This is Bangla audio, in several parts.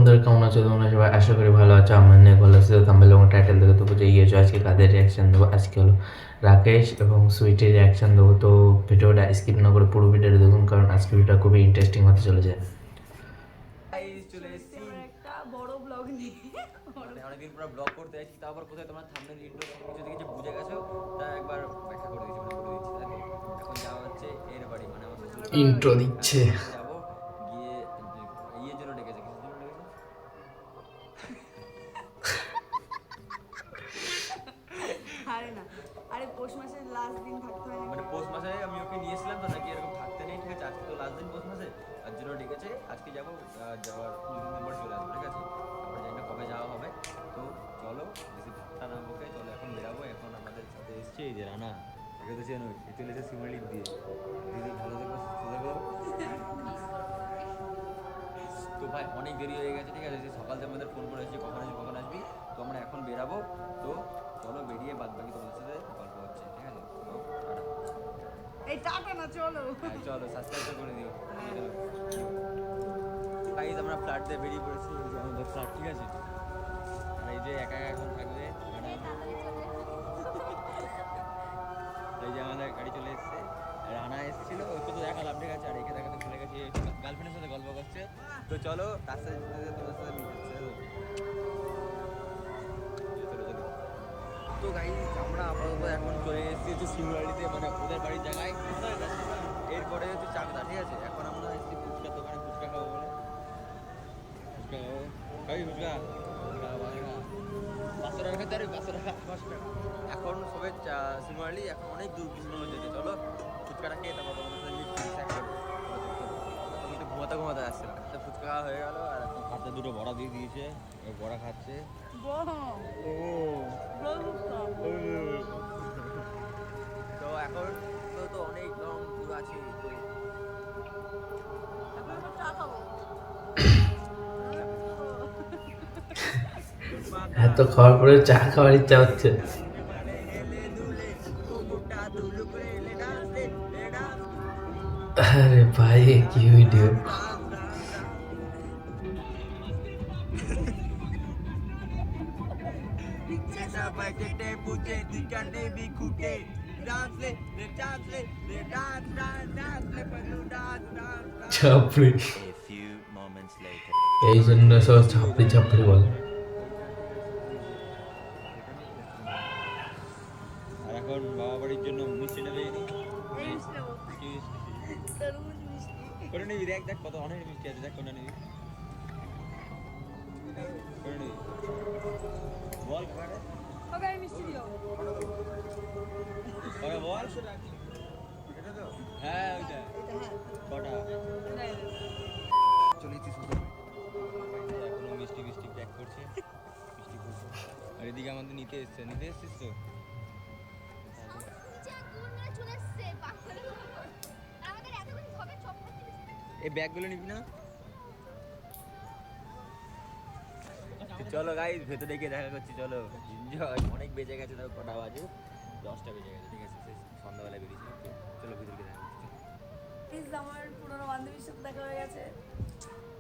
বন্ধুরা কেমন আছো? তোমরা সবাই আশা করি ভালো আছো। আমার নিয়ে ভালো আছে। থাম্বনেল এবং টাইটেল দেখে তো বুঝে গিয়েছো আজকে কাদের রিয়াকশন দেবো। আজকে হলো রাকেশ এবং সুইটের রিয়াকশন দেবো। তো ভিডিওটা স্কিপ না করে পুরো ভিডিওটা দেখুন, কারণ আজকে ভিডিওটা খুবই ইন্টারেস্টিং হতে চলেছে। চলে এসেছি একটা বড় ব্লগ নিয়ে। অনেকদিন পর ব্লগ করতে আসছি, তাও আবার কোথায় তোমরা থাম্বনেল ইন্ট্রো সবকিছু দেখে যে বুঝে গেছো, তা একবার ব্যাখ্যা করে দিচ্ছি, বলে দিচ্ছি। দেখো, এখন যাওয়া হচ্ছে এর বাড়ি, মানে আমার শ্বশুর বাড়ি। ইন্ট্রো হ্যাঁ, দিচ্ছে। ওখানে যাবো, গিয়ে ইয়ের জন্য ডেকেছে। কিসের জন্য ডেকেছে? আরে না, আরে পৌষ মাসের লাস্ট দিন থাকতে হয় মানে নাকি? পৌষ মাসে আমি ওকে নিয়েছিলাম, তো নাকি এরকম থাকতে নেই, ঠিক আছে? আজকে তো লাস্ট দিন পৌষ মাসে, তার জন্য ডেকেছে। আজকে যাবো, যাওয়ার 2-3 দিন পর চলে আসবো, ঠিক আছে? তারপরে জানি না কবে যাওয়া হবে। তো চলো, বেশি ভাবটা না বকে চলো এখন বেরাবো। এখন আমাদের সাথে এসছে এই যে রানা, একে তো চেনো, এ চলে এসে শিমালিক দিয়ে। দিদি ভালো থেকো, সুস্থ থেকো। তো ভাই অনেক দেরি হয়ে গেছে, ঠিক আছে? সকাল থেকে আমাদের ফোন করে এসেছি কখন আসবি কখন আসবি। তো আমরা এখন বেরাবো। তো চলো, বেরিয়ে বাদ বাকি তোমাদের সাথে গল্প হচ্ছে, ঠিক আছে? তো টাটা। এই টাটা না, চলো। হ্যাঁ চলো, সাবস্ক্রাইব করে দিও। চলো গাইস, আমরা ফ্ল্যাট দিয়ে বেরিয়ে পড়েছি। এই যে আমাদের ফ্ল্যাট, ঠিক আছে? আর এই যে একা একা এখন থাকবে ম্যাডাম। এই যে আমাদের গাড়ি চলে এসেছে। রানা এসেছিল, ওকে তো দেখালাম, ঠিক আছে? আর একে দেখাতে ভুলে গেছি, গার্লফ্রেন্ডের সাথে গল্প করছে। তো চলো, রাস্তায় যেতে যেতে তোমাদের সাথে মিট হচ্ছে। চলো চলো। তো গাইস, আমরা আপাতত এখন চলে এসেছি হচ্ছে শিমুরালিতে, মানে ওদের বাড়ির জায়গায়। এরপরে হচ্ছে চাকদা, ঠিক আছে? এখন আমরা এসেছি ফুচকার দোকানে, ফুচকা খাবো বলে। ফুচকা খাবো, খাবি ফুচকা? ফুচকা বাংলা 500 টাকা খেতে পারবি? 500 টাকা, 5 টাকা। এখন সবে শিমুরালি, এখন অনেক দূর কৃষ্ণগঞ্জ যেতে। চলো ফুচকাটা খেয়ে তারপর তোমাদের সাথে মিট করি শেয়ার করবো। তখন একটু ঘুমাতে ঘুমাতে আসছিলাম, তো ফুচকা খাওয়া হয়ে গেল। আর এখন হাতে দুটো বড়া দিয়ে দিয়েছে, বড়া খাচ্ছে। তো এখন তো অনেক লং ট্যুর আছে। তো এখন একটু চা খাবো। এত খাওয়ার পরে চা খাওয়ার ইচ্ছা হচ্ছে। আরে ভাই, কি ভিডিও! ছাপড়ি, এই জন্য সব ছাপড়ি ছাপড়ি বলে। আর এখন বাবা বাড়ির জন্য মিষ্টি নেবে নি। এই মিষ্টি নেবো। কি মিষ্টি? তরমুজ মিষ্টি। করে নিবি, দেখ দেখ কত অনেক মিষ্টি আছে, দেখ কোনটা নিবি। করে নিবি, বল কটা? ওকে, আমি মিষ্টি দিও। কটা বল। এটা তো, হ্যাঁ ওইটা। এটা হ্যাঁ। কটা? না, না। চলেছি এখনো মিষ্টি মিষ্টি প্যাক করছে, মিষ্টি করছে। আর এদিকে আমাদের নিতে এসছিস তো। এই ব্যাগগুলো নিবি না? চলো গাইস, ভেতরে গিয়ে দেখা করছি। চলো এনজয়। অনেক বেজে গেছে, দেখো কটা বাজে, 10টা বেজে গেছে, ঠিক আছে? সন্ধ্যাবেলায় বেরিয়েছি। চলো ভিতরে গিয়ে দেখা করছি। প্লিজ, আমার পুরনো বান্ধবীর সাথে দেখা হয়ে গেছে।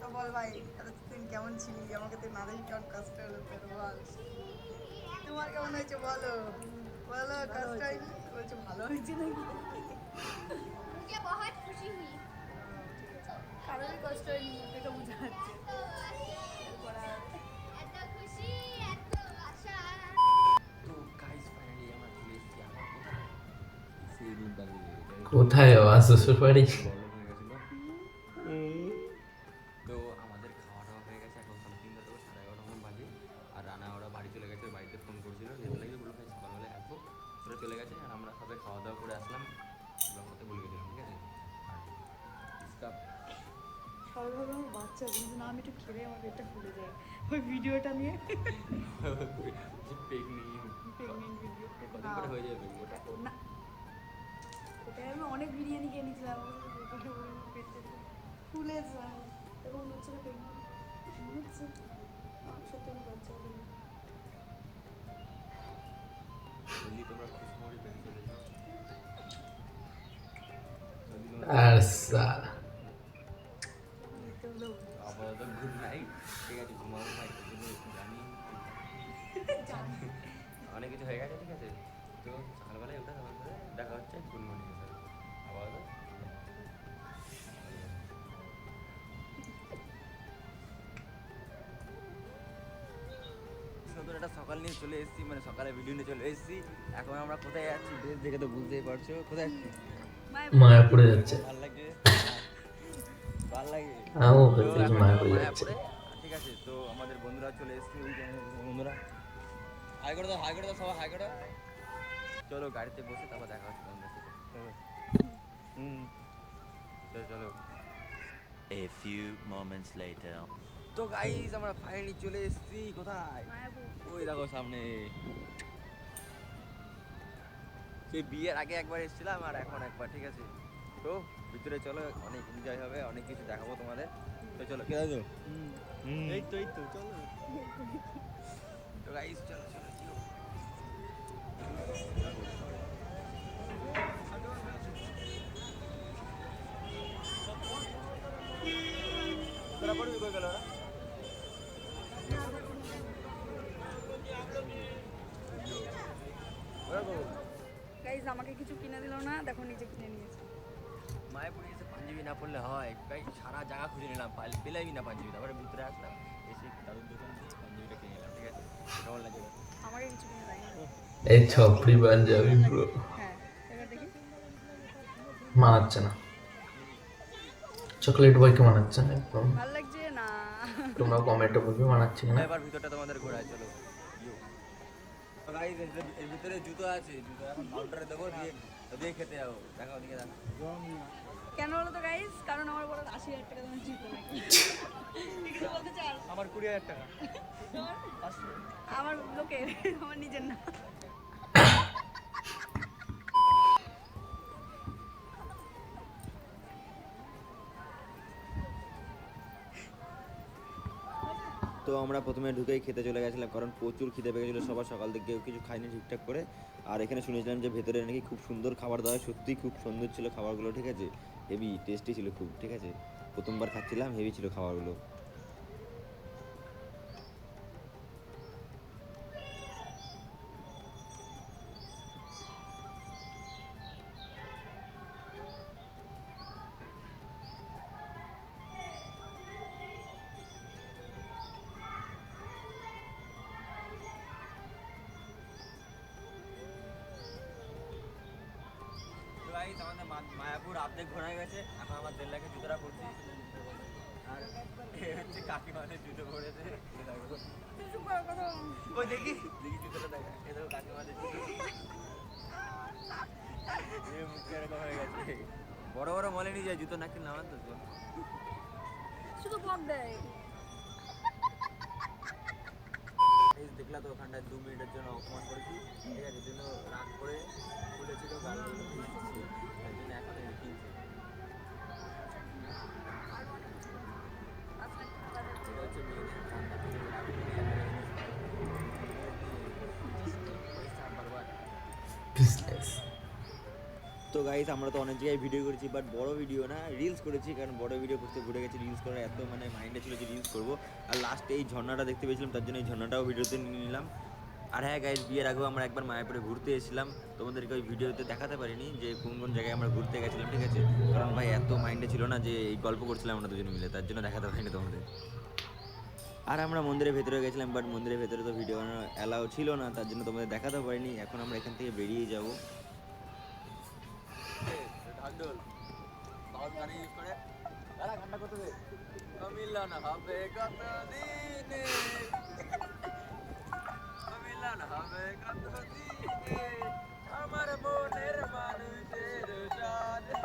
তো বল ভাই, এতদিন কেমন ছিলি? আমাকে তো না দেখি কেমন কষ্ট হলো তোর, বল। তোমার কেমন হয়েছে বলো, বলো। কষ্ট হয়নি? বলছো ভালো হয়েছে নাকি? मुझे बहुत खुशी हुई। কারোরই কষ্ট হয়নি, এটা বোঝা যাচ্ছে। এত খুশি, এত আশা। তো গাইস, ফাইনালি আমরা চলে এসেছি আমার কোথায়, সেই রুমটা দিয়ে। কোথায় আমার শ্বশুর বাড়ি? তো আমাদের খাওয়া দাওয়া হয়ে গেছে, এখন সামথিং তো 11:30 মতো বাজে। আর রানা ওরা বাড়ি চলে গেছে, বাড়িতে ফোন করছিল, যেতে লাগবে বললো ভাই সকালবেলায় আসবো। ওরা চলে গেছে, আর আমরা সবাই খাওয়া দাওয়া করে আসলাম। ব্লগটাতে বলে গেছিলাম, ঠিক আছে? আর ইসকা সবাই ভাবে আমার বাচ্চা, কিন্তু না, আমি একটু খেলে আমার পেটটা ফুলে যায় ওই ভিডিওটা নিয়ে। প্রেগনেন্ট ভিডিও কদিন পরে হয়ে যাবে ভিডিওটা। না, ওটাই আমি অনেক বিরিয়ানি খেয়ে নিয়েছিলাম, পেটটা ফুলে যায়। এখন মনে হচ্ছে না প্রেগনেন্ট, মনে হচ্ছে সত্যি আমার বাচ্চা হবে না। জলদি তোমরা খুশমরি বেরিয়ে চলে যাও। আর সালা আপাতত আপাতত গুড নাইট, ঠিক আছে, ঘুমাবো ভাই, জানি অনেক কিছু হয়ে গেছে, ঠিক আছে, তো সকালবেলায় ওটা তোমার দেখা হচ্ছে, গুড মর্নিং স্যার, আপাতত। নতুন একটা সকাল নিয়ে চলে এসেছি, মানে সকালে ভিডিও নিয়ে চলে এসেছি। এখন আমরা কোথায় যাচ্ছি ড্রেস দেখে তো বুঝতেই পারছো, কোথায় যাচ্ছি? মায়াপুরে যাচ্ছে। ভালো লাগছে, ভালো লাগে। আমিও তো ভাবছি এখন মায়াপুরে যাবো যাচ্ছে। মায়াপুরে, ঠিক আছে, তো আমাদের বন্ধুরা চলে এসেছে, ওই যে আমাদের বন্ধুরা, হাই করে দাও, হাই করে দাও, সবাই হাই করে দাও। চলো গাড়িতে বসে তারপর দেখা হচ্ছে বন্ধুদের সাথে, চলো। চলো চলো। A few moments later. তো গাইস আমরা ফাইনালি চলে এসেছি কোথায়, ওই দেখো সামনে। সেই বিয়ের আগে একবার এসেছিলাম আর এখন একবার, ঠিক আছে, তো ভিতরে চলো, অনেক এনজয় হবে, অনেক কিছু দেখাবো তোমাদের, তো চলো। কে দাদু? এই তো চলো। তো গাইস চলো চলো চলো। তোরা পড়বি কই গেল ওরা? ওরা কই? গাইজ আমাকে কিছু কিনে দিল না, দেখো নিজে কিনে নিয়েছে। মায়াপুরে এসে পাঞ্জাবি না পড়লে হয়, তাই সারা জায়গা খুঁজে নিলাম, পেলামই না পাঞ্জাবি, তারপরে ভিতরে আসলাম, এসে দাদুর দোকান থেকে পাঞ্জাবিটা কিনে নিলাম, ঠিক আছে, কেমন লাগে? আমাকে কিছু কিনে দেয়নি। এই ছপড়ি পাঞ্জাবি ব্রো হ্যাঁ, এবার দেখি। মানাচ্ছে না, চকলেট বয়কে মানাচ্ছে না একদম। ভালো লাগছে না। তোমরা কমেন্টে বলবে মানাচ্ছে না। এবার ভিতরটা তোমাদের ঘোরায়, চলো। তো গাইস এর ভিতরে জুতো আছে, জুতো এখন কাউন্টারে দেবো, দিয়ে খেতে যাবো, দেখো ওদিকে দেখো। কেন বলো তো গাইজ? কারণ আমার বড় 80,000 টাকা তোমার জিতো নাকি? ঠিক আছে বলতে চাও? আমার 20,000 টাকা। আমার লোকের, আমার নিজের না। তো আমরা প্রথমে ঢুকেই খেতে চলে গেছিলাম, কারণ প্রচুর খিদে পেয়ে গেছিলো সবার, সকাল থেকে কেউ কিছু খায়নি ঠিকঠাক করে। আর এখানে শুনেছিলাম যে ভেতরে নাকি খুব সুন্দর খাবার দেওয়া হয়, সত্যিই খুব সুন্দর ছিল খাবারগুলো, ঠিক আছে, হেভি টেস্টি ছিল খুব, ঠিক আছে, প্রথমবার খাচ্ছিলাম, হেভি ছিল খাবারগুলো। তো গাইস আমাদের মায়াপুর অর্ধেক ঘোরা গেছে, এখন আমার 1.5 লাখের জুতোটা পড়ছি, আর এ হচ্ছে কাকিমাদের জুতো পড়েছে, ওই দেখি দেখি জুতোটা দেখা, এ দেখো কাকিমাদের জুতো, এ মুখে এরকম হয়ে গেছে। বড় বড় মলে নিয়ে যায় জুতো না কিনলে আমার তো শুধু ব্লগ দেয়। দেখলা তো ওখানটায় 2 মিনিটের জন্য অপমান করেছি, ঠিক আছে, জন্য রাগ করে খুলেছিল গাড়িগুলো, তার জন্য এখন এই কিনছে। এটা হচ্ছে মেয়েদের ঠান্ডা থেকে বিজনেস। তো গাইস আমরা তো অনেক জায়গায় ভিডিও করেছি, বাট বড় ভিডিও না, রিলস করেছি, কারণ বড় ভিডিও করতে ভুলে গেছি, রিলস করার এত মানে মাইন্ডে ছিল যে রিলস করবো। আর লাস্টে এই ঝর্ণাটা দেখতে পেয়েছিলাম, তার জন্য এই ঝর্ণাটাও ভিডিওতে নিয়ে নিলাম। আর হ্যাঁ গাইস, বিয়ের আগেও আমরা একবার মায়াপুরে ঘুরতে এসেছিলাম, তোমাদেরকে ওই ভিডিওতে দেখাতে পারিনি যে কোন কোন জায়গায় আমরা ঘুরতে গেছিলাম, ঠিক আছে, কারণ ভাই এত মাইন্ডে ছিল না যে এই গল্প করছিলাম আমরা দুজনে মিলে, তার জন্য দেখাতে পারিনি তোমাদের। আর আমরা মন্দিরের ভেতরে গেছিলাম, বাট মন্দিরের ভেতরে তো ভিডিও বানানো অ্যালাউ ছিল না, তার জন্য তোমাদের দেখাতে পারিনি। এখন আমরা এখান থেকে বেরিয়ে যাবো। ঢাকঢোল বাউল গান ইউজ করে দাঁড়া গানটা করতে দে, মিলন হবে কত দিনে, মিলন হবে কত দিনে, আমার মনের মানুষের সাথে,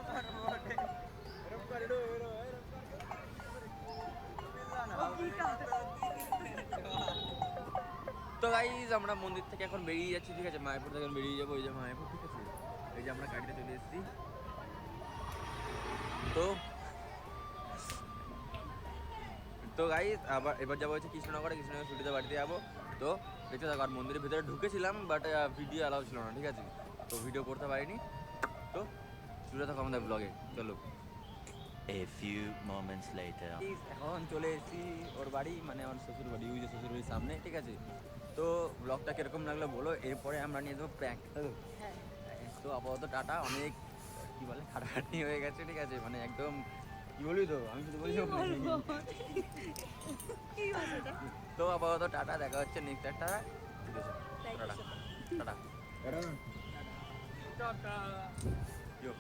আমার মনে এরকম করে মিলন হবে কত দিনে। তো গাইজ আমরা মন্দির থেকে এখন বেরিয়ে যাচ্ছি, ঠিক আছে, মায়াপুর থেকে বেরিয়ে যাবো, এই যে মায়াপুর, ঠিক আছে, এই যে আমরা গাড়িতে চলে এসেছি। তো গাইজ আবার এবার যাবো হচ্ছে কৃষ্ণনগরে, কৃষ্ণনগর ছুটিতে বাড়িতে যাবো। তো দেখতে থাকো, আর মন্দিরের ভিতরে ঢুকেছিলাম, বাট ভিডিও অ্যালাউ ছিল না, ঠিক আছে, তো ভিডিও করতে পারিনি। তো ছুটে থাকো আমাদের ব্লগে, চলো। A few moments later. এখন চলে এসেছি ওর বাড়ি, মানে আমার শ্বশুর বাড়ি, ওই যে শ্বশুর বাড়ির সামনে, ঠিক আছে। তো ব্লগটা কিরকম লাগলো বলো, এরপরে আমরা নিয়ে দেবো প্র্যাঙ্ক। তো আপাতত টাটা, অনেক কি বলে খাটাখাটি হয়ে গেছে, ঠিক আছে, মানে একদম কি বলবি, তো আমি শুধু বলছি তো আপাতত টাটা, দেখা হচ্ছে নেক্সট একটা, ঠিক আছে, টাটা টাটা টাটা। Yo.